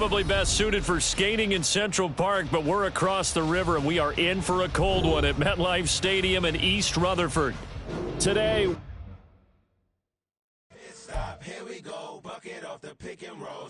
probably best suited for skating in Central Park, but we're across the river, and we are in for a cold one at MetLife Stadium in East Rutherford. Today, here we go, bucket off the pick and roll.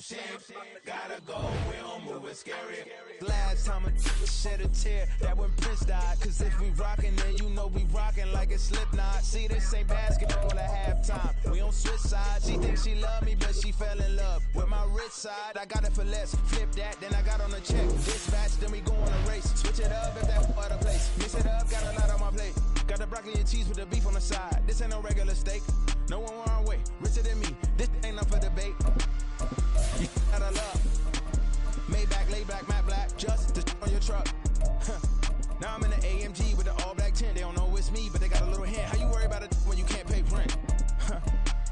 Gotta go, we don't move it scary. Last time I shed a tear, that when Prince died. Cause if we rockin', then you know we rockin' like it's Slipknot. See, this ain't basketball at halftime. We on switch sides. She thinks she love me, but she fell in love with my rich side. I got it for less. Flip that, then I got on a check. Dispatch, then we go on a race. Switch it up if that other place. Mix it up, got a lot on my plate. Got the broccoli and cheese with the beef on the side. This ain't no regular steak. No one wrong way, richer than me. This ain't up for debate. You gotta love. Maybach, lay back, matte black, just to on your truck. Now I'm in the AMG with the all black tint. They don't know it's me, but they got a little hint. How you worry about it when you can't pay rent?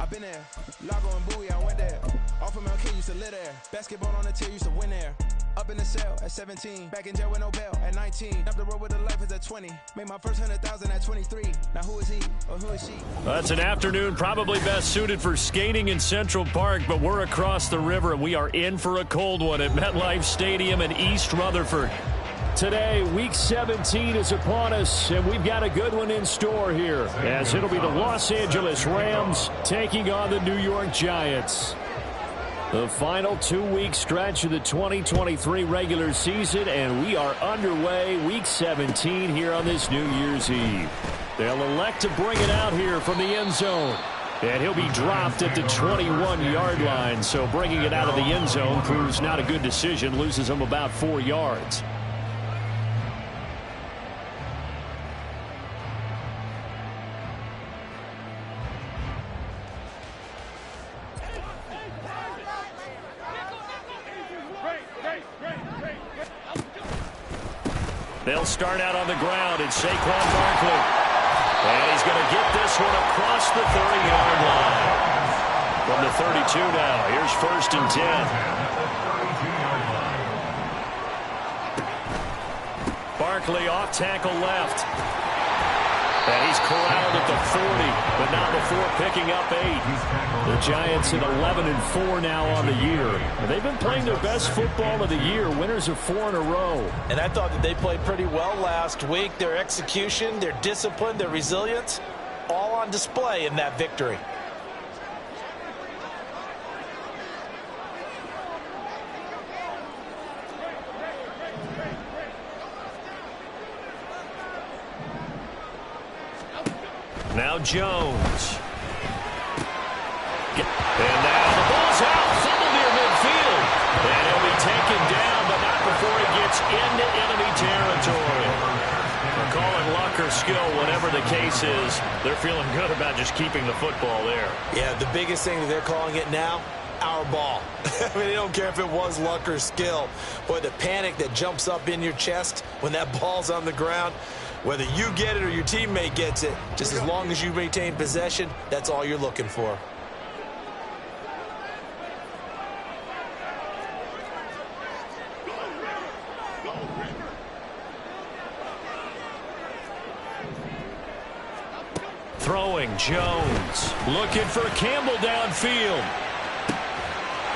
I've been there. Lago and Bowie, I went there. Off of MLK, used to live there. Basketball on the tier, used to win there. Up in the cell at 17. Back in jail with no bail at 19. Up the road with the life is at 20. Made my first 100,000 at 23. Now who is he or who is she? that's an afternoon probably best suited for skating in Central Park, but we're across the river, and we are in for a cold one at MetLife Stadium in East Rutherford. Today, Week 17 is upon us, and we've got a good one in store here, as it'll be the Los Angeles Rams taking on the New York Giants. The final 2-week stretch of the 2023 regular season, and we are underway Week 17 here on this New Year's Eve. They'll elect to bring it out here from the end zone, and he'll be dropped at the 21-yard line, so bringing it out of the end zone proves not a good decision, loses him about 4 yards. They'll start out on the ground, and Saquon Barkley. And he's going to get this one across the 30-yard line. From the 32 now, here's 1st and 10. Barkley off tackle left. And he's corralled at the 40, but not before picking up 8. The Giants at 11-4 now on the year. And they've been playing their best football of the year, winners of 4 in a row. And I thought that they played pretty well last week. Their execution, their discipline, their resilience, all on display in that victory. Now Jones. And now the ball's out. Fumble near midfield. And he'll be taken down, but not before he gets into enemy territory. They're calling luck or skill, whatever the case is. They're feeling good about just keeping the football there. Yeah, the biggest thing that they're calling it now, our ball. I mean, they don't care if it was luck or skill. Boy, the panic that jumps up in your chest when that ball's on the ground, whether you get it or your teammate gets it, just as long as you maintain possession, that's all you're looking for. Throwing Jones. Looking for Campbell downfield.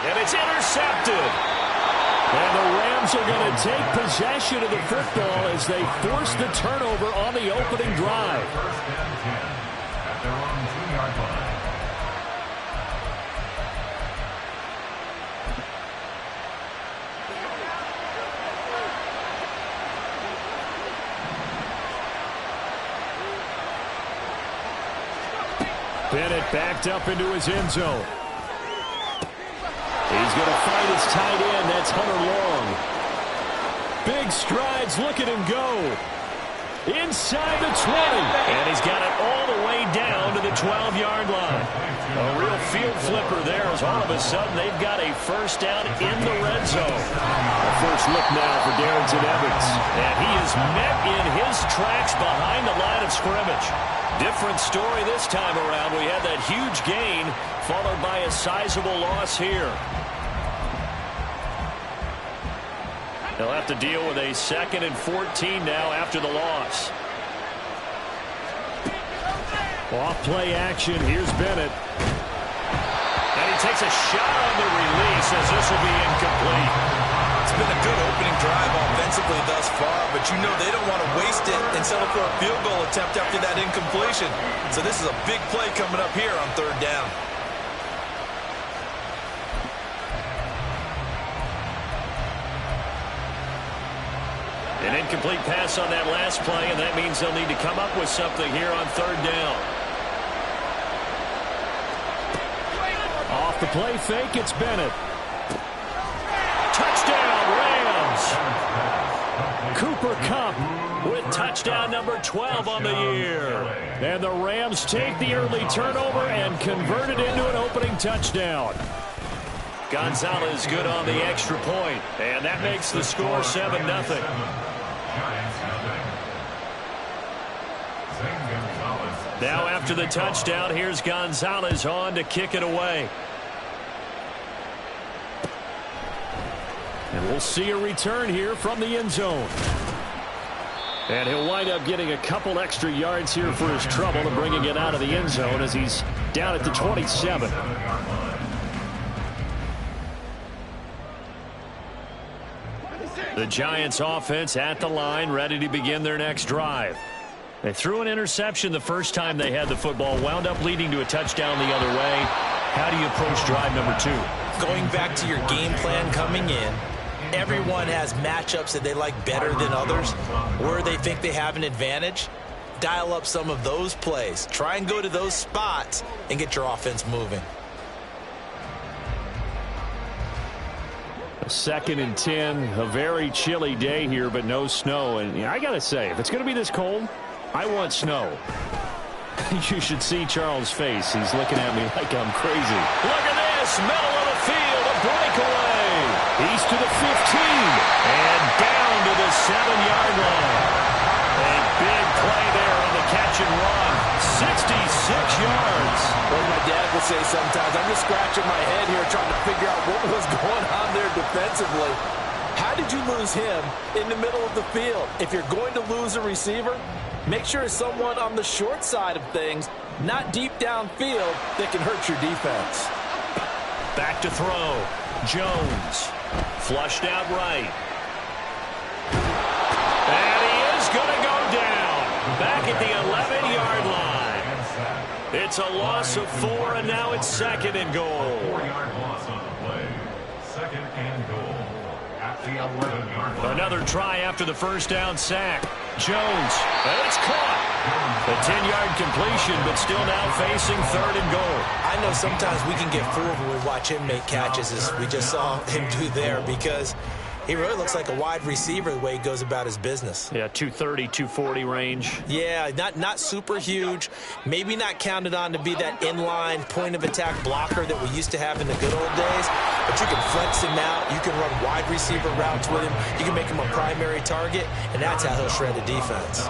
And it's intercepted. And the Rams are going to take possession of the football as they force the turnover on the opening drive. Bennett backed up into his end zone. He's going to fight his tight end. That's Hunter Long. Big strides. Look at him go. Inside the 20. And he's got it all the way down to the 12-yard line. A real field flipper there as all of a sudden they've got a first down in the red zone. A first look now for Darrington Evans. And he is met in his tracks behind the line of scrimmage. Different story this time around. We had that huge gain followed by a sizable loss here. They'll have to deal with a 2nd and 14 now after the loss. Off play action. Here's Bennett. And he takes a shot on the release as this will be incomplete. defensively thus far, but you know they don't want to waste it and settle for a field goal attempt after that incompletion. So this is a big play coming up here on 3rd down. An incomplete pass on that last play, and that means they'll need to come up with something here on 3rd down. Off the play fake, it's Bennett. Touchdown, Rams! Cooper Kupp with touchdown number 12 on the year. And the Rams take the early turnover and convert it into an opening touchdown. Gonzalez good on the extra point, and that makes the score 7-0. Now after the touchdown, here's Gonzalez on to kick it away. And we'll see a return here from the end zone. And he'll wind up getting a couple extra yards here for his trouble and bringing it out of the end zone as he's down at the 27. The Giants offense at the line, ready to begin their next drive. They threw an interception the first time they had the football, wound up leading to a touchdown the other way. How do you approach drive number 2? Going back to your game plan coming in, everyone has matchups that they like better than others, where they think they have an advantage. Dial up some of those plays. Try and go to those spots and get your offense moving. A 2nd and 10, a very chilly day here, but no snow. And I got to say, if it's going to be this cold, I want snow. You should see Charles' face. He's looking at me like I'm crazy. Look at this, middle of the field, a breakaway. He's to the 15 and down to the 7-yard line. A big play there on the catch and run. 66 yards. Like my dad would say sometimes, I'm just scratching my head here trying to figure out what was going on there defensively. How did you lose him in the middle of the field? If you're going to lose a receiver, make sure it's someone on the short side of things, not deep downfield, that can hurt your defense. Back to throw. Jones. Flushed out right. And he is going to go down. Back at the 11-yard line. It's a loss of 4, and now it's 2nd and goal. 4-yard loss on the play. 2nd and goal at the 11-yard line. Another try after the first down sack. Jones, and it's caught. A 10-yard completion, but still now facing 3rd and goal. I know sometimes we can get fooled when we watch him make catches, as we just saw him do there, because he really looks like a wide receiver the way he goes about his business. Yeah, 230, 240 range. Yeah, not super huge. Maybe not counted on to be that inline point-of-attack blocker that we used to have in the good old days. But you can flex him out. You can run wide receiver routes with him. You can make him a primary target, and that's how he'll shred the defense.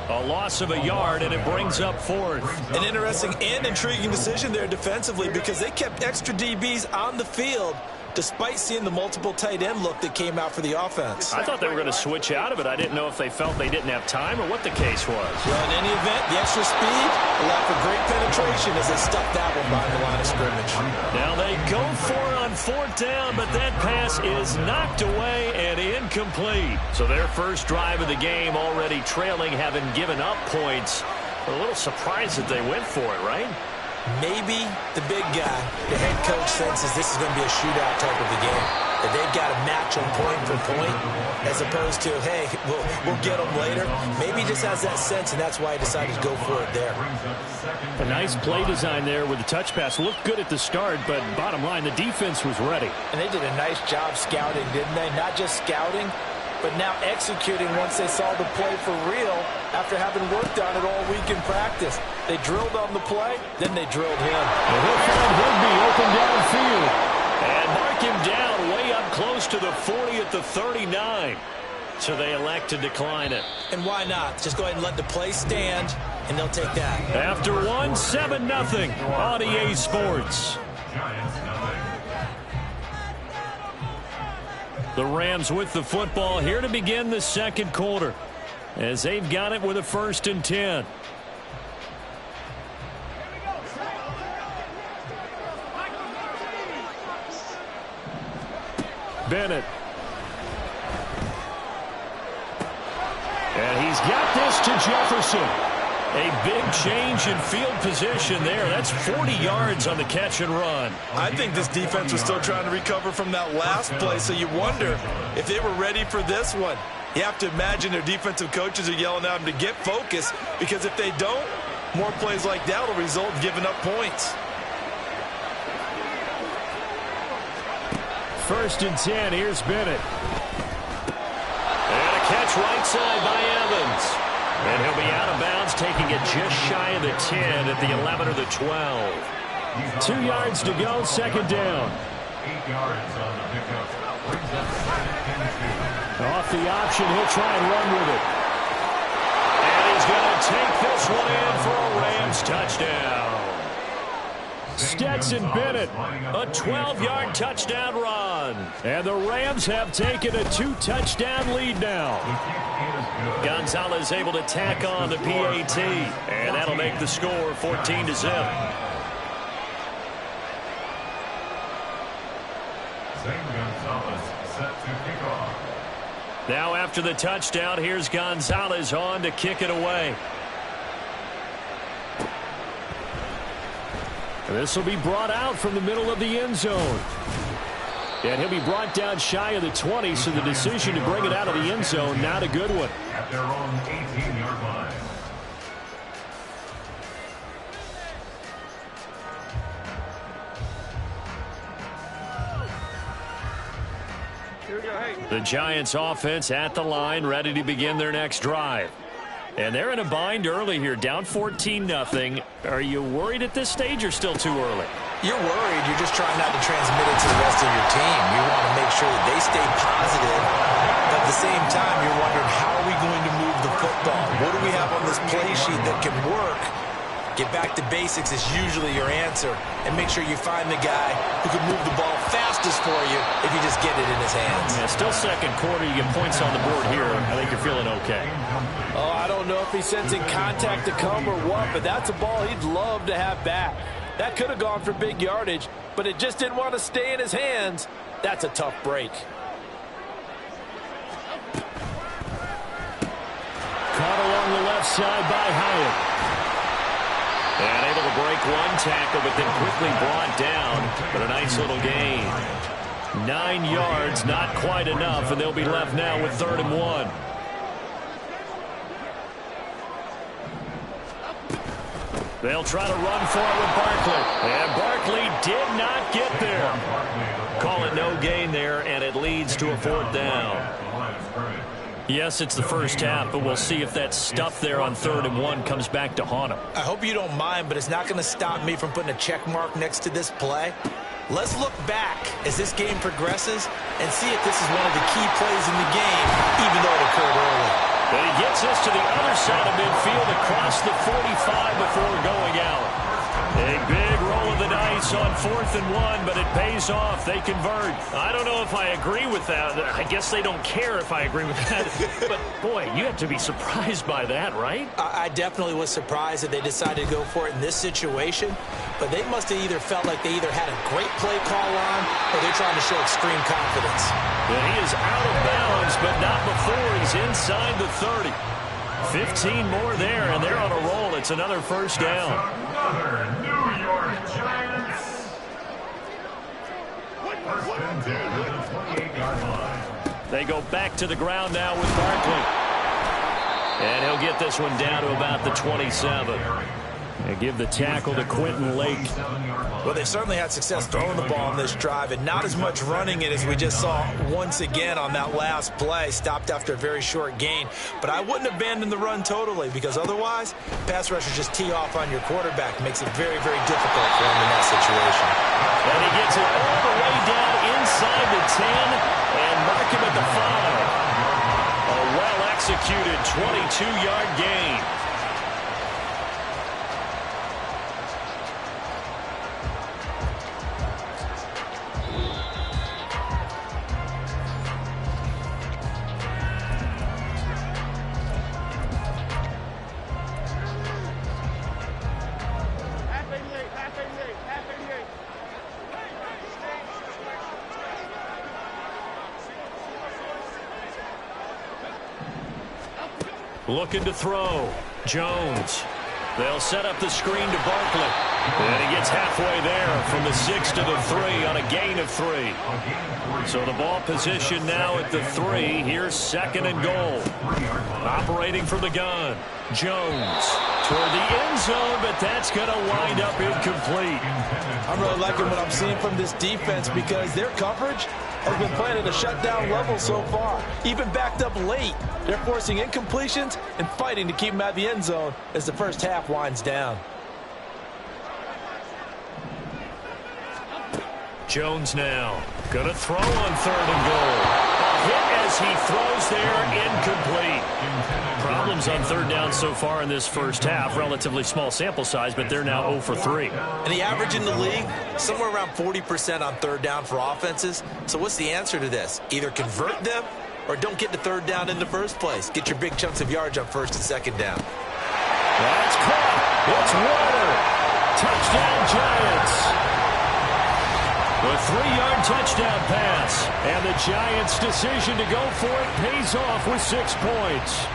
A loss of a yard, and it brings up 4th. An interesting and intriguing decision there defensively, because they kept extra DBs on the field despite seeing the multiple tight end look that came out for the offense. I thought they were going to switch out of it. I didn't know if they felt they didn't have time or what the case was. Well, in any event, the extra speed allowed for great penetration as they stuffed that one behind the line of scrimmage. Now they go for it on 4th down, but that pass is knocked away and incomplete. So their first drive of the game already trailing, having given up points. A little surprised that they went for it, right? Maybe the big guy, the head coach, senses this is going to be a shootout type of a game. That they've got to match them point for point, as opposed to, hey, we'll get them later. Maybe he just has that sense, and that's why he decided to go for it there. A nice play design there with the touch pass. Looked good at the start, but bottom line, the defense was ready. And they did a nice job scouting, didn't they? Not just scouting, but now executing once they saw the play for real after having worked on it all week in practice. They drilled on the play, then they drilled him. And he'll find Higby open downfield. And mark him down way up close to the 40 at the 39. So they elect to decline it. And why not? Just go ahead and let the play stand, and they'll take that. After 1, 7-0 on EA Sports. The Rams with the football here to begin the 2nd quarter, as they've got it with a 1st and 10. Bennett. He's got this to Jefferson. A big change in field position there. That's 40 yards on the catch and run. I think this defense was still trying to recover from that last play, so you wonder if they were ready for this one. You have to imagine their defensive coaches are yelling at them to get focused, because if they don't, more plays like that will result in giving up points. 1st and 10. Here's Bennett. And a catch right side by Evans. And he'll be out of bounds, taking it just shy of the 10 at the 11 or the 12. 2 yards to go, 2nd down. 8 yards on the pickup. Brings up 2nd and 2. Off the option, he'll try and run with it. And he's going to take this one in for a Rams touchdown. Stetson Bennett, a 12-yard touchdown run. And the Rams have taken a 2-touchdown lead now. Gonzalez able to tack on the PAT. And that'll make the score 14-0. Zane Gonzalez set to kick off. Now after the touchdown, here's Gonzalez on to kick it away. And this will be brought out from the middle of the end zone. And he'll be brought down shy of the 20, so the decision to bring it out of the end zone, not a good one. At their own 18-yard line. The Giants offense at the line, ready to begin their next drive. And they're in a bind early here, down 14-0. Are you worried at this stage or still too early? You're worried. You're just trying not to transmit it to the rest of your team. You want to make sure that they stay positive. But at the same time, you're wondering, how are we going to move the football? What do we have on this play sheet that can work? Get back to basics is usually your answer. And make sure you find the guy who can move the ball fastest for you if you just get it in his hands. Yeah, still 2nd quarter. You get points on the board here. I think you're feeling okay. Oh, I don't know if he's sensing contact to come or what, but that's a ball he'd love to have back. That could have gone for big yardage, but it just didn't want to stay in his hands. That's a tough break. Caught along the left side by Hyatt. And able to break one tackle, but then quickly brought down. But a nice little gain. 9 yards, not quite enough, and they'll be left now with 3rd and 1. They'll try to run for it with Barkley. And Barkley did not get there. Call it no gain there, and it leads to a 4th down. Yes, it's the first half, but we'll see if that stuff there on 3rd and 1 comes back to haunt him. I hope you don't mind, but it's not going to stop me from putting a check mark next to this play. Let's look back as this game progresses and see if this is one of the key plays in the game, even though it occurred early. But he gets us to the other side of midfield across the 45 before going out. A big roll of the dice on 4th and 1, but it pays off. They convert. I don't know if I agree with that. I guess they don't care if I agree with that. But, boy, you have to be surprised by that, right? I definitely was surprised that they decided to go for it in this situation. But they must have either felt like they either had a great play call on or they're trying to show extreme confidence. And he is out of bounds, but not before he's inside the 30. 15 more there, and they're on a roll. It's another 1st down. Another New York Giants. 1st and 10 at the 28-yard line. They go back to the ground now with Barkley. And he'll get this one down to about the 27. And give the tackle to Quentin Lake. Well, they've certainly had success throwing the ball on this drive, and not as much running it as we just saw once again on that last play. Stopped after a very short gain. But I wouldn't abandon the run totally, because otherwise, pass rushers just tee off on your quarterback. Makes it very, very difficult for him in that situation. And he gets it all the way down inside the 10 and mark him at the 5. A well-executed 22-yard gain. Looking to throw. Jones. They'll set up the screen to Barkley. And he gets halfway there from the 6 to the 3 on a gain of 3. So the ball position now at the 3. Here's 2nd and goal. Operating from the gun. Jones toward the end zone, but that's going to wind up incomplete. I'm really liking what I'm seeing from this defense because their coverage has been playing at a shutdown level so far. Even backed up late, they're forcing incompletions and fighting to keep them at the end zone as the first half winds down. Jones now going to throw on 3rd and goal. A hit as he throws there, incomplete. Problems on 3rd down so far in this first half. Relatively small sample size, but they're now 0 for 3. And the average in the league, somewhere around 40% on 3rd down for offenses. So what's the answer to this? Either convert them or don't get to 3rd down in the first place. Get your big chunks of yards on 1st and 2nd down. That's caught. It's Water. Touchdown, Giants. The 3-yard touchdown pass. And the Giants' decision to go for it pays off with 6 points.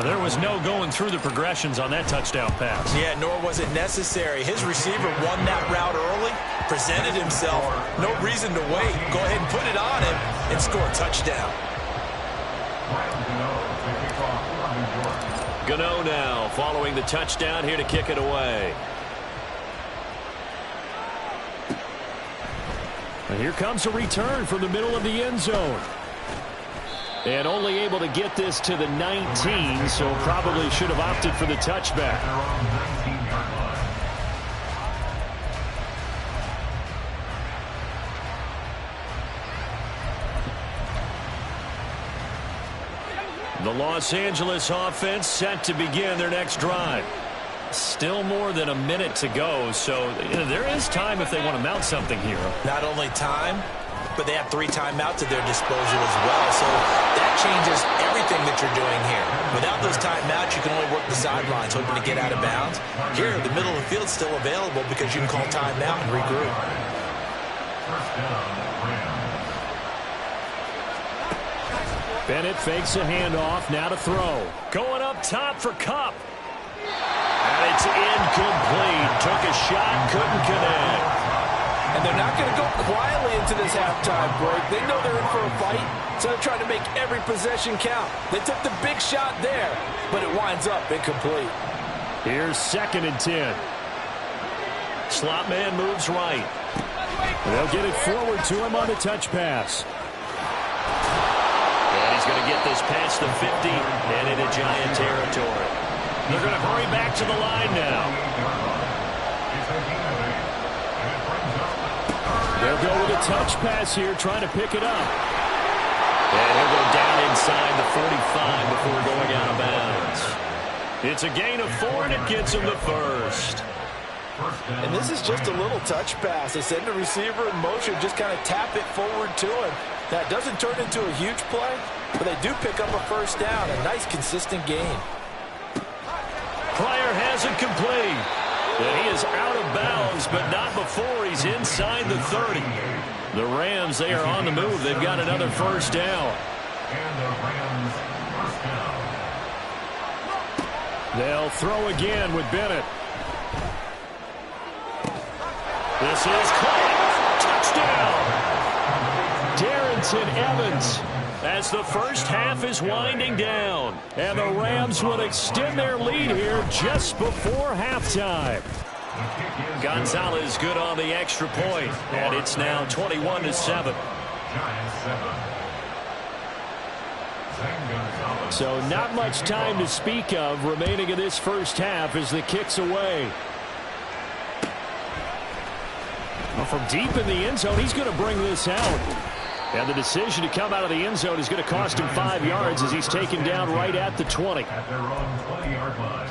There was no going through the progressions on that touchdown pass. Yeah, nor was it necessary. His receiver won that route early, presented himself. No reason to wait. Go ahead and put it on him and score a touchdown. Gano now following the touchdown here to kick it away. And here comes a return from the middle of the end zone. And only able to get this to the 19, so probably should have opted for the touchback. The Los Angeles offense set to begin their next drive. Still more than a minute to go, so there is time if they want to mount something here. Not only time, but they have 3 timeouts at their disposal as well. So that changes everything that you're doing here. Without those timeouts, you can only work the sidelines, hoping to get out of bounds. Here, the middle of the field is still available because you can call timeout and regroup. Bennett fakes a handoff, now to throw. Going up top for Kupp. And it's incomplete. Took a shot, couldn't connect. And they're not going to go quietly into this halftime break. They know they're in for a fight, so they're trying to make every possession count. They took the big shot there, but it winds up incomplete. Here's 2nd and 10. Slot man moves right. They'll get it forward to him on the touch pass. And he's going to get this past the 50 and into Giant territory. They're going to hurry back to the line now. They'll go with a touch pass here, trying to pick it up. And he'll go down inside the 45 before going out of bounds. It's a gain of 4, and it gets him the first. And this is just a little touch pass. They send the receiver in motion, just kind of tap it forward to him. That doesn't turn into a huge play, but they do pick up a first down. A nice, consistent gain. Pryor has it complete. And he is out of bounds, but not before he's inside the 30. The Rams, they are on the move. They've got another first down. And the Rams first down. They'll throw again with Bennett. This is caught. Touchdown. Darrington Evans. As the first half is winding down. And the Rams will extend their lead here just before halftime. Gonzalez good on the extra point. And it's now 21-7. So not much time to speak of remaining in this first half as the kick's away. Well, from deep in the end zone, he's going to bring this out. And the decision to come out of the end zone is going to cost him 5 yards as he's taken down right at the 20. At their own 20-yard line.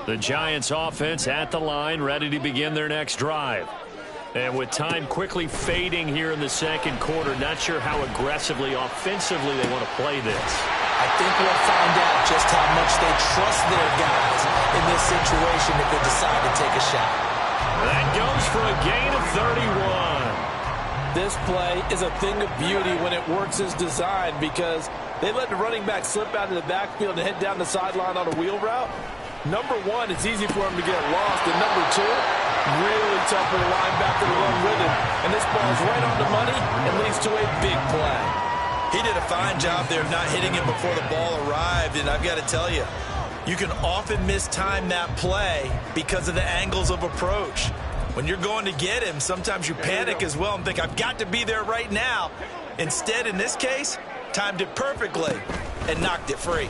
The Giants offense at the line, ready to begin their next drive. And with time quickly fading here in the second quarter, not sure how aggressively, offensively they want to play this. I think we'll find out just how much they trust their guys in this situation if they decide to take a shot. That goes for a gain of 31. This play is a thing of beauty when it works as designed because they let the running back slip out of the backfield and head down the sideline on a wheel route. Number one, it's easy for him to get lost. And number two, really tough for the linebacker to run with him. And this ball is right on the money and leads to a big play. He did a fine job there of not hitting him before the ball arrived. And I've got to tell you, you can often mistime that play because of the angles of approach. When you're going to get him, sometimes you panic as well and think, I've got to be there right now. Instead, in this case, timed it perfectly and knocked it free.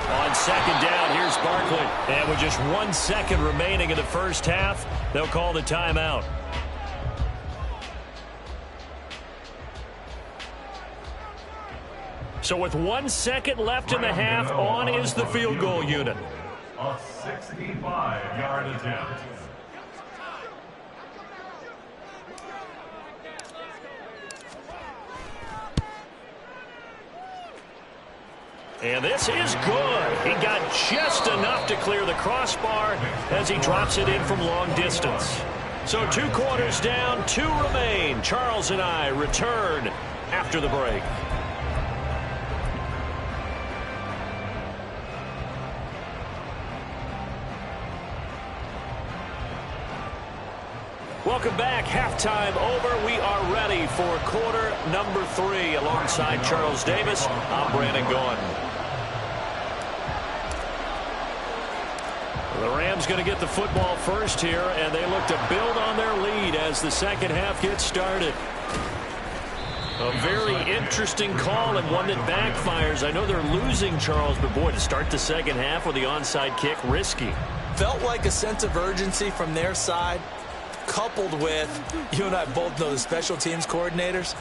On second down, here's Barkley. And with just 1 second remaining in the first half, they'll call the timeout. So with 1 second left in the half, on is the field goal unit. A 65-yard attempt. And this is good. He got just enough to clear the crossbar as he drops it in from long distance. So 2 quarters down, 2 remain. Charles and I return after the break. Welcome back. Halftime over. We are ready for quarter number 3. Alongside Charles Davis, I'm Brandon Gordon. The Rams going to get the football first here, and they look to build on their lead as the second half gets started. A very interesting call and one that backfires. I know they're losing, Charles, but boy, to start the second half with the onside kick, risky. Felt like a sense of urgency from their side, coupled with, you and I both know the special teams coordinators,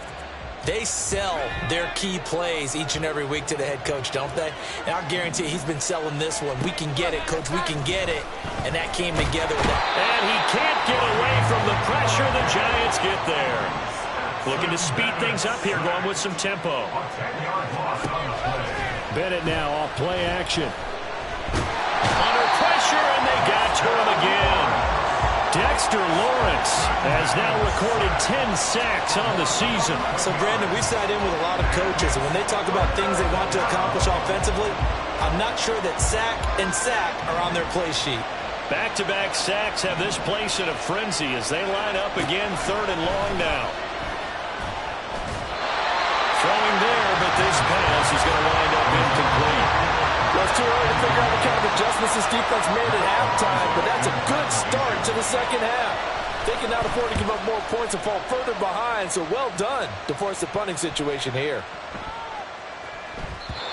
they sell their key plays each and every week to the head coach, don't they? And I guarantee he's been selling this one. We can get it, coach, we can get it. And that came together with that. And he can't get away from the pressure. The Giants get there. Looking to speed things up here, going with some tempo. Bennett now off play action. Under pressure, and they got to him again. Dexter Lawrence has now recorded 10 sacks on the season. So, Brandon, we sat in with a lot of coaches, and when they talk about things they want to accomplish offensively, I'm not sure that sack and sack are on their play sheet. Back-to-back sacks have this place in a frenzy as they line up again, 3rd and long now. Throwing there, but this pass is going to wind up incomplete. Well, it's too early to figure out what kind of adjustments this defense made at halftime, but that's a good start to the second half. They can not afford to give up more points and fall further behind, so well done to force the punting situation here.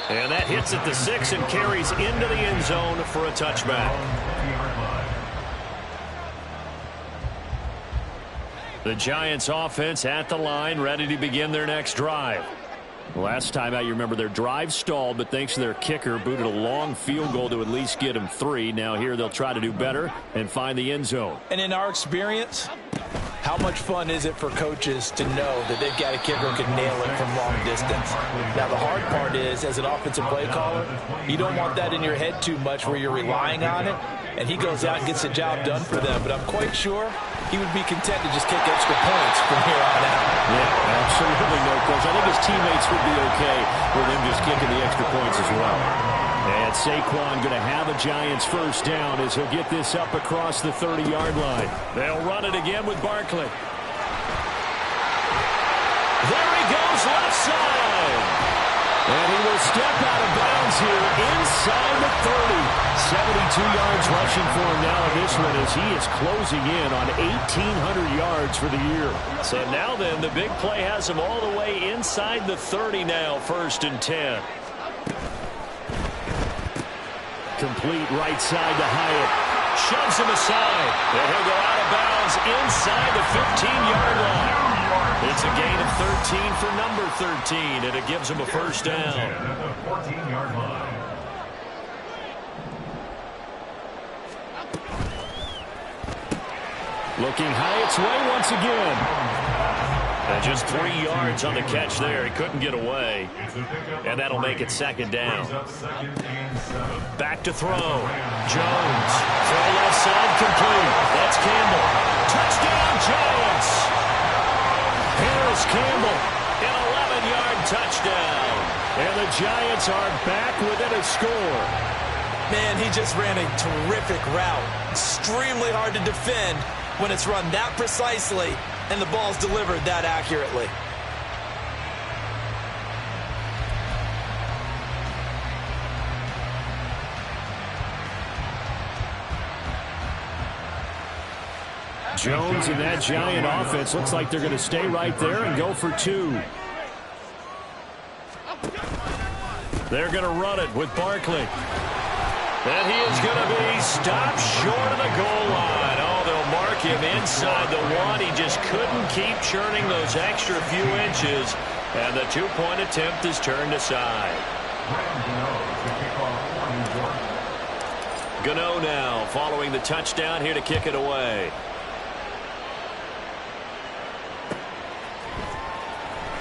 And that hits at the 6 and carries into the end zone for a touchback. The Giants offense at the line, ready to begin their next drive. Last time out, you remember their drive stalled, but thanks to their kicker, booted a long field goal to at least get them 3. Now here they'll try to do better and find the end zone. And in our experience, how much fun is it for coaches to know that they've got a kicker who can nail it from long distance? Now, the hard part is, as an offensive play caller, you don't want that in your head too much where you're relying on it, and he goes out and gets the job done for them. But I'm quite sure he would be content to just kick extra points from here on out. Yeah, absolutely no coach. I think his teammates would be okay with him just kicking the extra points as well. And Saquon going to have a Giants first down as he'll get this up across the 30-yard line. They'll run it again with Barkley. There he goes, left side. And he will step out of bounds here inside the 30. 72 yards rushing for him now in this one as he is closing in on 1,800 yards for the year. So now then, the big play has him all the way inside the 30 now, 1st and 10. Complete right side to Hyatt. Shoves him aside. And he'll go out of bounds inside the 15-yard line. It's a gain of 13 for number 13, and it gives him a first down. Looking Hyatt's way once again. And just 3 yards on the catch there. He couldn't get away. And that'll make it 2nd down. Back to throw. Jones. Throw left side complete. That's Campbell. Touchdown, Giants. Harris Campbell. An 11-yard touchdown. And the Giants are back within a score. Man, he just ran a terrific route. Extremely hard to defend when it's run that precisely and the ball's delivered that accurately. Jones and that Giant offense looks like they're going to stay right there and go for 2. They're going to run it with Barkley. And he is going to be stopped short of the goal line. Oh, they'll mark him inside the 1. He just couldn't keep churning those extra few inches. And the 2-point attempt is turned aside. Gano now following the touchdown here to kick it away.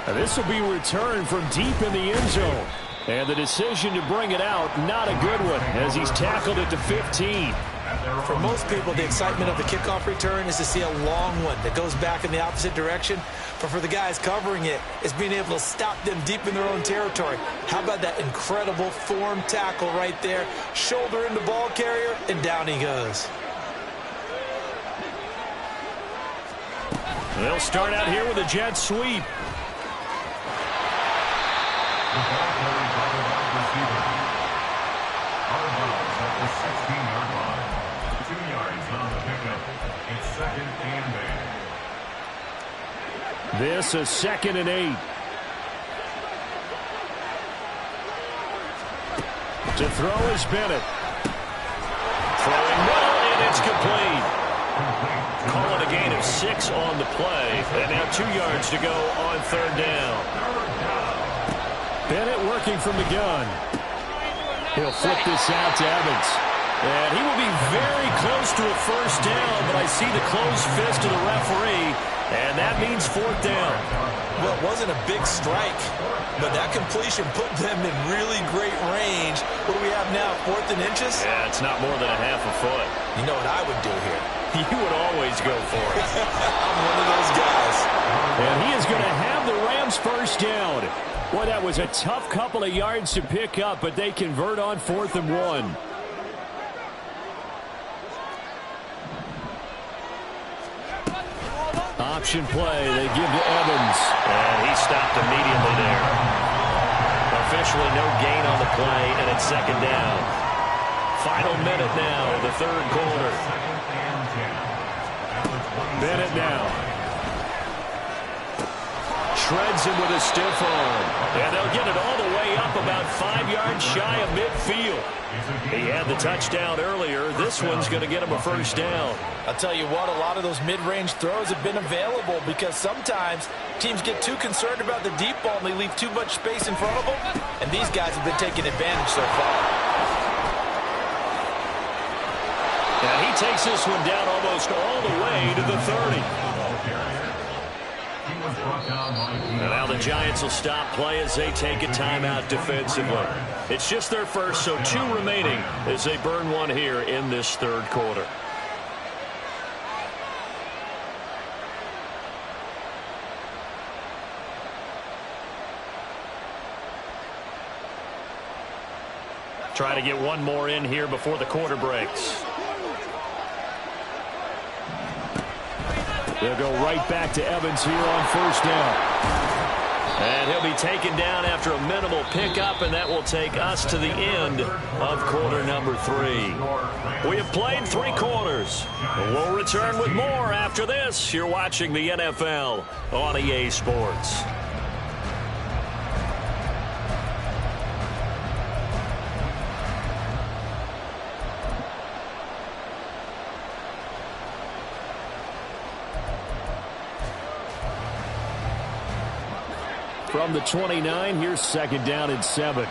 And this will be returned from deep in the end zone. And the decision to bring it out, not a good one, as he's tackled it to 15. For most people, the excitement of the kickoff return is to see a long one that goes back in the opposite direction. But for the guys covering it, it's being able to stop them deep in their own territory. How about that incredible form tackle right there? Shoulder into ball carrier, and down he goes. They'll start out here with a jet sweep. This is 2nd and 8. To throw is Bennett. Throwing middle, and it's complete. Call it a gain of 6 on the play. And now 2 yards to go on 3rd down. Bennett working from the gun. He'll flip this out to Evans. And he will be very close to a 1st down, but I see the closed fist of the referee, and that means 4th down. Well, it wasn't a big strike, but that completion put them in really great range. What do we have now, 4th and inches? Yeah, it's not more than a half a foot. You know what I would do here? You would always go for it. I'm one of those guys. And he is going to have the Rams 1st down. Boy, that was a tough couple of yards to pick up, but they convert on 4th and 1. Option play, they give to Evans. And he stopped immediately there. Officially no gain on the play, and it's 2nd down. Final minute now of the 3rd quarter. Bennett now. Shreds him with a stiff arm. And they'll get it all the way up about 5 yards shy of midfield. He had the touchdown earlier. This one's going to get him a 1st down. I'll tell you what, a lot of those mid-range throws have been available because sometimes teams get too concerned about the deep ball and they leave too much space in front of them. And these guys have been taking advantage so far. And he takes this one down almost all the way to the 30. And now the Giants will stop play as they take a timeout defensively. It's just their first, so 2 remaining as they burn one here in this 3rd quarter. Try to get one more in here before the quarter breaks. They'll go right back to Evans here on 1st down. And he'll be taken down after a minimal pickup, and that will take us to the end of quarter number 3. We have played 3 quarters. We'll return with more after this. You're watching the NFL on EA Sports. From the 29, here's 2nd down and 7.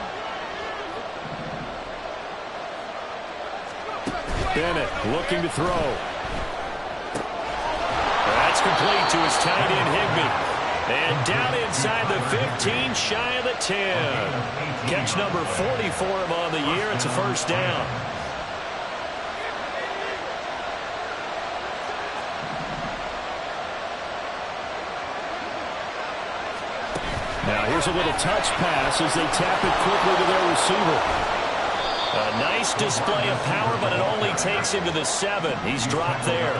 Bennett looking to throw. That's complete to his tight end, Higbee. And down inside the 15, shy of the 10. Catch number 40 for him on the year. It's a first down. Now here's a little touch pass as they tap it quickly to their receiver. A nice display of power, but it only takes him to the 7. He's dropped there.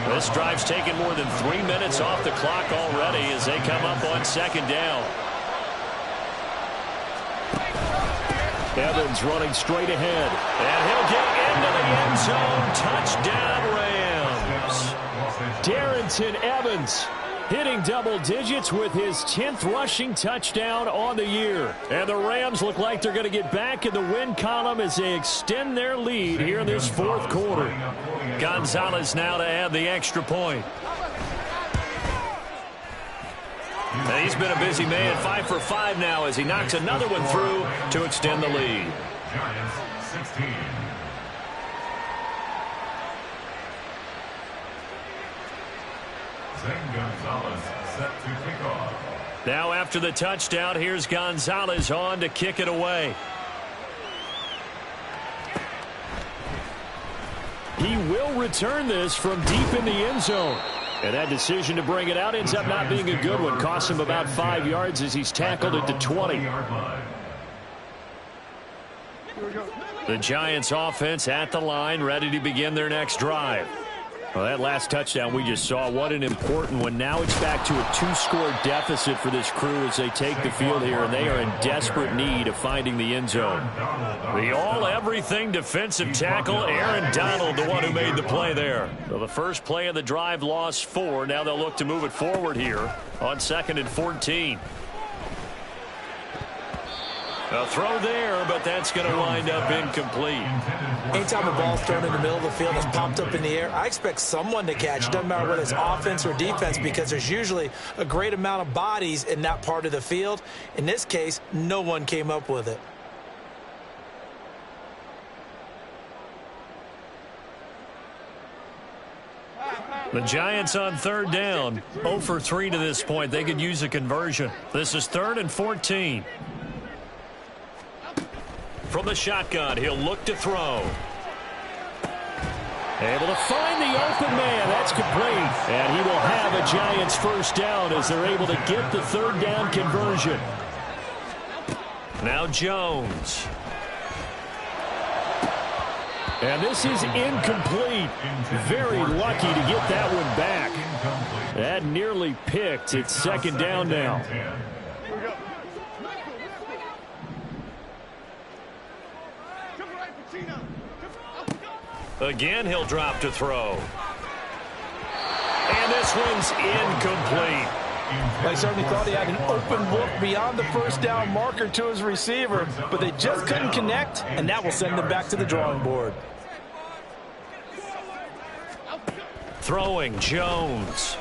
This drive's taken more than 3 minutes off the clock already as they come up on second down. Evans running straight ahead. And he'll get into the end zone. Touchdown, Rams. Darrington Evans hitting double digits with his 10th rushing touchdown on the year. And the Rams look like they're going to get back in the win column as they extend their lead here in this fourth quarter. Gonzalez now to add the extra point. And he's been a busy man, 5 for 5 now as he knocks another one through to extend the lead. Giants 16. Gonzalez set to kick off. Now after the touchdown, here's Gonzalez on to kick it away. He will return this from deep in the end zone. And that decision to bring it out ends up not being a good one. Costs him about 5 yards as he's tackled at the 20. The Giants offense at the line, ready to begin their next drive. Well, that last touchdown we just saw, what an important one. Now it's back to a 2-score deficit for this crew as they take the field here, and they are in desperate need of finding the end zone. The all-everything defensive tackle, Aaron Donald, the one who made the play there. So the first play of the drive lost 4. Now they'll look to move it forward here on 2nd and 14. A throw there, but that's going to wind up incomplete. Anytime a ball's thrown in the middle of the field that's popped up in the air, I expect someone to catch. It doesn't matter whether it's offense or defense because there's usually a great amount of bodies in that part of the field. In this case, no one came up with it. The Giants on 3rd down, 0 for 3 to this point. They could use a conversion. This is 3rd and 14. From the shotgun, he'll look to throw. Able to find the open man. That's complete. And he will have a Giants first down as they're able to get the 3rd down conversion. Now Jones. And this is incomplete. Very lucky to get that one back. That nearly picked. It's 2nd down now. Again, he'll drop to throw. And this one's incomplete. They certainly thought he had an open look beyond the first down marker to his receiver, but they just couldn't connect, and that will send them back to the drawing board. Throwing Jones.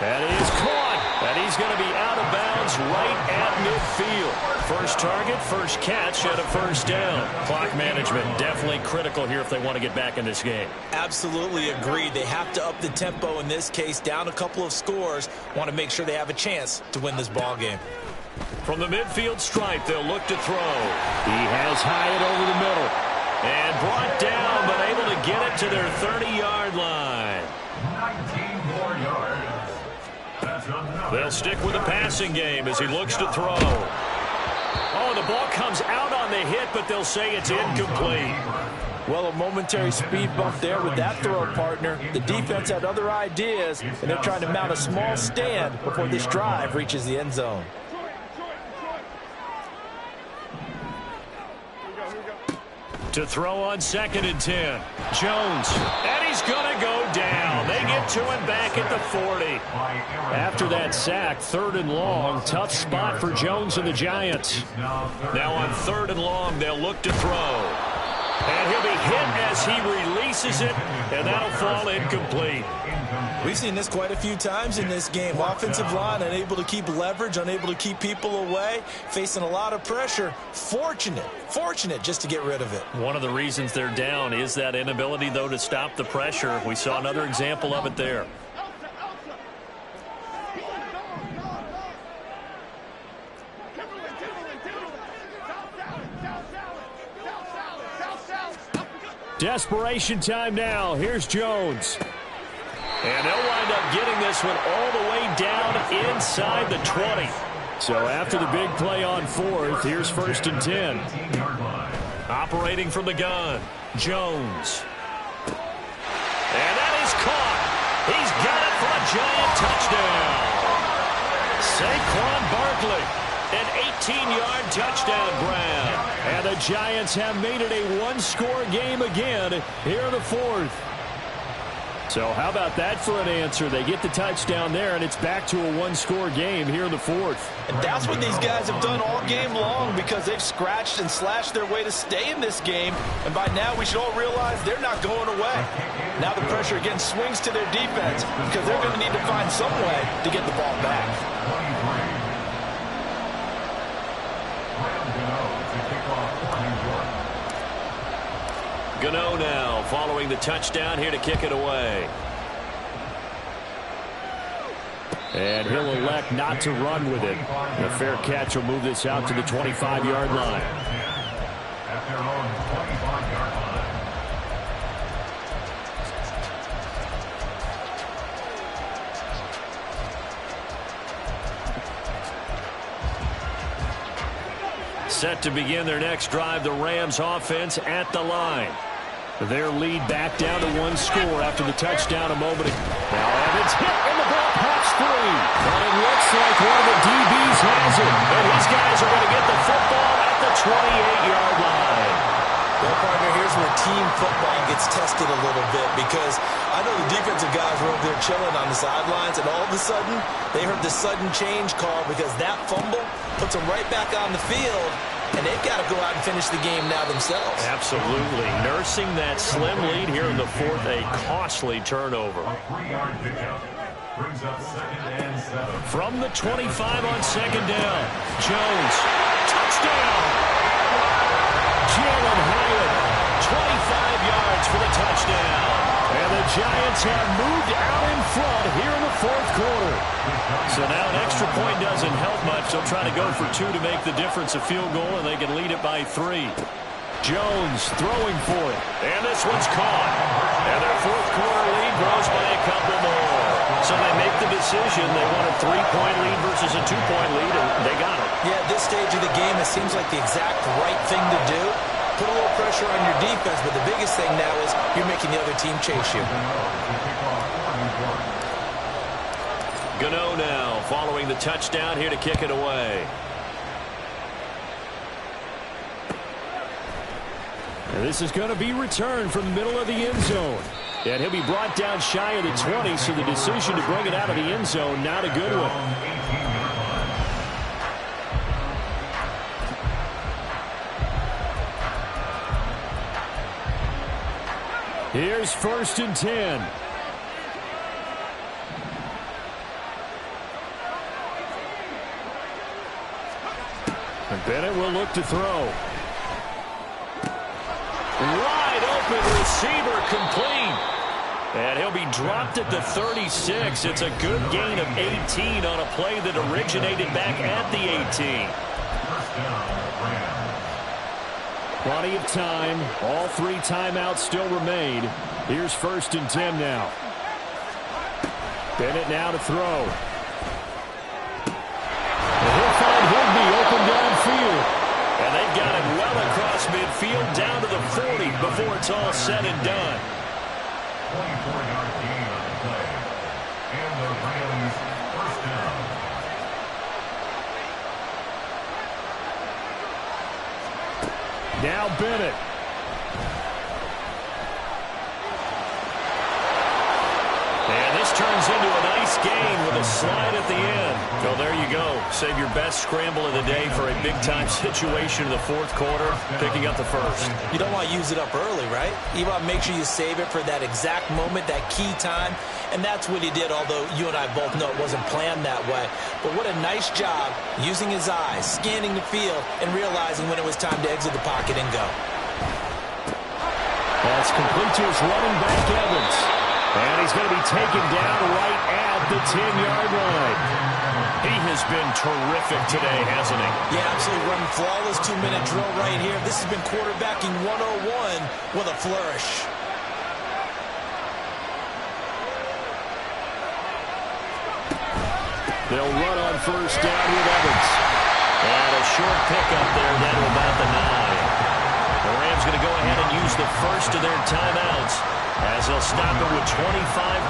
That is caught. And he's going to be out of bounds right at midfield. First target, first catch, and a first down. Clock management definitely critical here if they want to get back in this game. Absolutely agreed. They have to up the tempo in this case, down a couple of scores. Want to make sure they have a chance to win this ball game. From the midfield stripe, they'll look to throw. He has Hyatt over the middle. And brought down, but able to get it to their 30-yard line. 19 more yards. They'll stick with the passing game as he looks to throw. Oh, the ball comes out on the hit, but they'll say it's incomplete. Well, a momentary speed bump there with that throw, partner. The defense had other ideas, and they're trying to mount a small stand before this drive reaches the end zone. To throw on 2nd and 10. Jones. And he's going to go down. They get to him back at the 40. After that sack, 3rd and long. Tough spot for Jones and the Giants. Now on 3rd and long, they'll look to throw. And he'll be hit as he releases it, and that'll fall incomplete. We've seen this quite a few times in this game. Offensive line unable to keep leverage, unable to keep people away, facing a lot of pressure. Fortunate just to get rid of it. One of the reasons they're down is that inability, though, to stop the pressure. We saw another example of it there. Desperation time now. Here's Jones. And they'll wind up getting this one all the way down inside the 20. So after the big play on fourth, here's 1st and 10. Operating from the gun, Jones. And that is caught. He's got it for a giant touchdown. Saquon Barkley, an 18-yard touchdown grab. And the Giants have made it a one-score game again here in the fourth. So how about that for an answer? They get the touchdown there, and it's back to a one-score game here in the fourth. And that's what these guys have done all game long because they've scratched and slashed their way to stay in this game. And by now, we should all realize they're not going away. Now the pressure again swings to their defense because they're going to need to find some way to get the ball back. Gano now following the touchdown here to kick it away. And he'll elect not to run with it. A fair catch will move this out to the 25-yard line. At their own 25-yard line. Set to begin their next drive, the Rams offense at the line. Their lead back down to one score after the touchdown a moment ago. Now Evans hit and the ball pops free. But it looks like one of the DBs has it. And these guys are going to get the football at the 28-yard line. Well, partner, here's where team football gets tested a little bit because I know the defensive guys were over there chilling on the sidelines, and all of a sudden, they heard the sudden change call because that fumble puts them right back on the field, and they've got to go out and finish the game now themselves. Absolutely. Nursing that slim lead here in the fourth, a costly turnover. A 3-yard pickup brings up 2nd and 7. From the 25 on 2nd down, Jones, touchdown! Jalen Hyatt, 25 yards for the touchdown. And the Giants have moved out in front here in the fourth quarter. So now an extra point doesn't help much. They'll try to go for 2 to make the difference a field goal, and they can lead it by 3. Jones throwing for it. And this one's caught. And their fourth quarter lead grows by a couple more. So they make the decision. They want a 3-point lead versus a 2-point lead, and they got it. Yeah, at this stage of the game, it seems like the exact right thing to do. Put a little pressure on your defense, but the biggest thing now is you're making the other team chase you. Gano now following the touchdown here to kick it away. And this is going to be returned from the middle of the end zone. And he'll be brought down shy of the 20, so the decision to bring it out of the end zone, not a good one. Here's 1st and 10. And Bennett will look to throw. Wide open receiver complete. And he'll be dropped at the 36. It's a good gain of 18 on a play that originated back at the 18. Plenty of time. All 3 timeouts still remain. Here's 1st and 10 now. Bennett now to throw. And he'll find Higbee open downfield. And they've got him well across midfield down to the 40 before it's all said and done. 24-yard gain on the play. And the Rams first down. Now Bennett. And this turns into a nice gain with a slide at the end. So there you go. Save your best scramble of the day for a big-time situation in the fourth quarter, picking up the first. You don't want to use it up early, right? You want to make sure you save it for that exact moment, that key time. And that's what he did, although you and I both know it wasn't planned that way. But what a nice job using his eyes, scanning the field, and realizing when it was time to exit the pocket and go. That's complete to his running back, Evans. And he's going to be taken down right at the 10-yard line. He has been terrific today, hasn't he? Yeah, absolutely running flawless 2-minute drill right here. This has been quarterbacking 101 with a flourish. They'll run on first down with Evans. And a short pickup there, down to about the 9. The Rams going to go ahead and use the first of their timeouts as they'll stop it with 25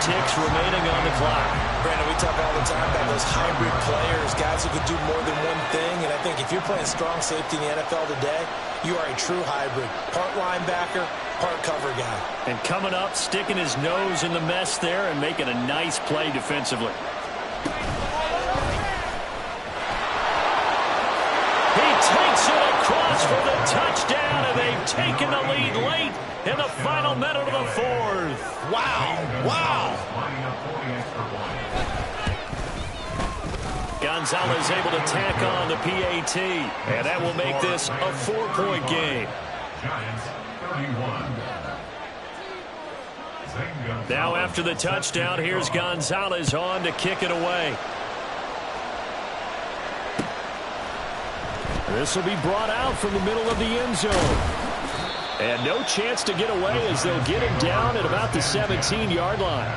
ticks remaining on the clock. Brandon, we talk all the time about those hybrid players, guys who can do more than one thing. And I think if you're playing strong safety in the NFL today, you are a true hybrid. Part linebacker, part cover guy. And coming up, sticking his nose in the mess there and making a nice play defensively. Takes it across for the touchdown, and they've taken the lead late in the final minute of the fourth. Wow. Gonzalez able to tack on the PAT, and that will make this a 4-point game. Giants 31. Now after the touchdown, here's Gonzalez on to kick it away. This will be brought out from the middle of the end zone. And no chance to get away as they'll get him down at about the 17-yard line.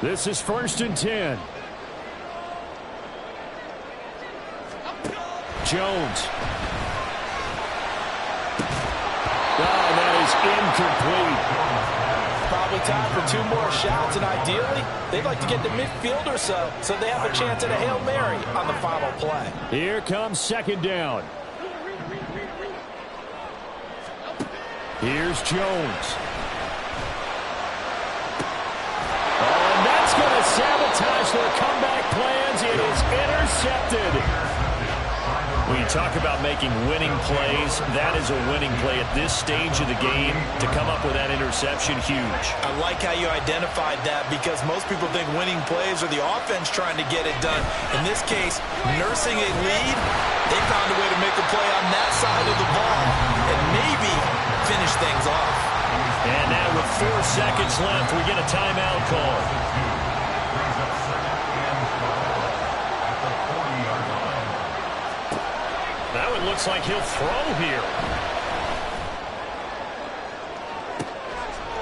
This is 1st and 10. Jones. Oh, that is incomplete. Probably time for 2 more shots, and ideally, they'd like to get to midfield or so they have a chance at a Hail Mary on the final play. Here comes 2nd down. Here's Jones. Oh, and that's going to sabotage their comeback plans. It is intercepted. When you talk about making winning plays, that is a winning play at this stage of the game. To come up with that interception, huge. I like how you identified that because most people think winning plays are the offense trying to get it done. In this case, nursing a lead, they found a way to make a play on that side of the ball and maybe finish things off. And now with 4 seconds left, we get a timeout call. Now it looks like he'll throw here.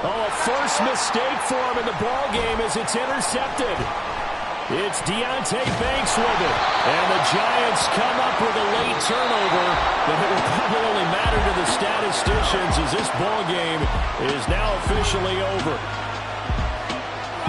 Oh, a first mistake for him in the ball game as it's intercepted. It's Deonte Banks with it. And the Giants come up with a late turnover, but it will probably only matter to the statisticians as this ball game is now officially over.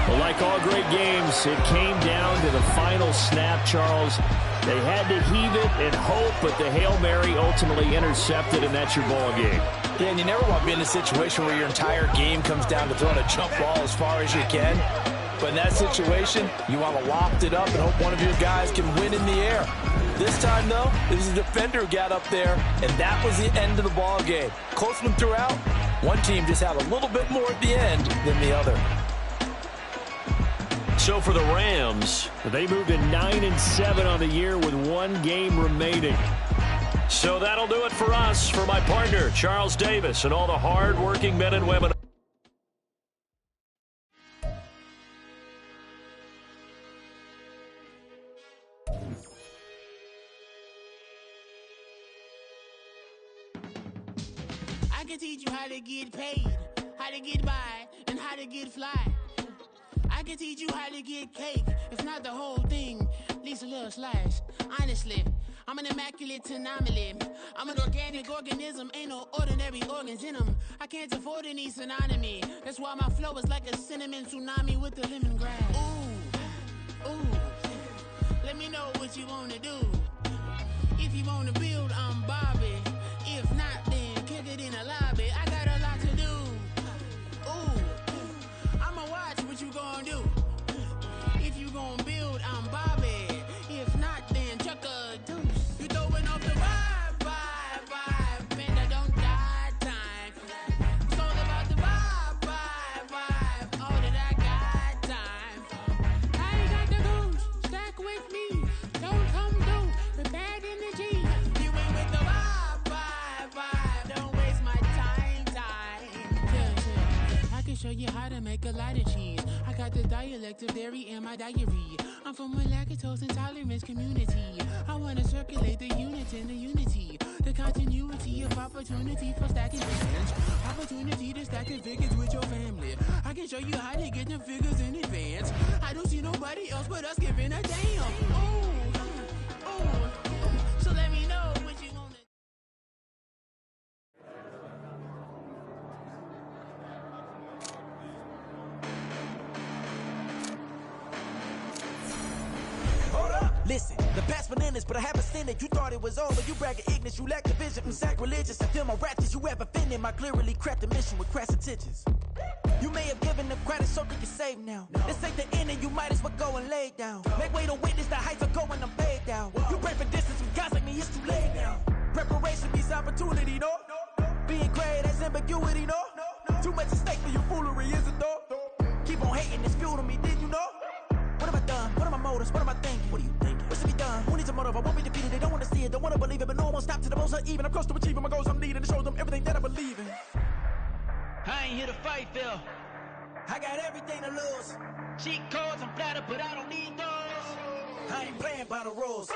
Well, like all great games, it came down to the final snap, Charles. They had to heave it and hope, but the Hail Mary ultimately intercepted, and that's your ball game. Yeah, and you never want to be in a situation where your entire game comes down to throwing a jump ball as far as you can. But in that situation, you want to loft it up and hope one of your guys can win in the air. This time, though, it was the defender who got up there, and that was the end of the ball game. Close one throughout. One team just had a little bit more at the end than the other. So for the Rams, they moved to 9-7 on the year with 1 game remaining. So that'll do it for us. For my partner, Charles Davis, and all the hard-working men and women. I can teach you how to get paid, how to get by, and how to get fly. I can teach you how to get cake, if not the whole thing, at least a little slice. Honestly, I'm an immaculate anomaly. I'm an organic organism, ain't no ordinary organs in them. I can't afford any synonymy. That's why my flow is like a cinnamon tsunami with the lemongrass. Ooh, ooh, let me know what you wanna do. If you wanna build, I'm Bobby. If not, then kick it in the lobby. I got a lot to do. Ooh, I'ma watch what you gonna do. If you gonna build, I'm Bobby. If not, then chuck a deuce. You throwing off the vibe, man, I don't die time. It's all about the vibe, all that I got time. I ain't got the goose, stack with me. Don't come through with bad energy. You ain't with the vibe, you how to make a lot of cheese. I got the dialect of dairy in my diary. I'm from a lactose intolerance community. I want to circulate the unit and the unity. The continuity of opportunity for stacking figures. Opportunity to stack the figures with your family. I can show you how to get the figures in advance. I don't see nobody else but us giving a damn. Ooh. So let me know what you want. Listen, the past bananas, but I haven't seen it. You thought it was over, you bragging ignorance, you lack the vision from sacrilegious. I feel my ratchets, you have offended my clearly crafted mission with crass intentions. You may have given them credit so they can save now. This ain't the end and you might as well go and lay down. Make way to witness the heights of going, I'm paid down. You pray for distance with guys like me, it's too late now. Preparation beats opportunity, no? Being great, that's ambiguity, no? Too much at stake for your foolery, is it though? Keep on hating, it's fuel to me, did you know? What have I done? What are my motives? What am I thinking? What are you thinking? What's to be done? Who needs a motive? I won't be defeated. They don't want to see it, don't want to believe it, but no one will stop to the most uneven. I'm close to achieving my goals. I'm needing to show them everything that I believe in. I ain't here to fight, Phil. I got everything to lose. Cheat codes, I'm flattered, but I don't need those. I ain't playing by the rules.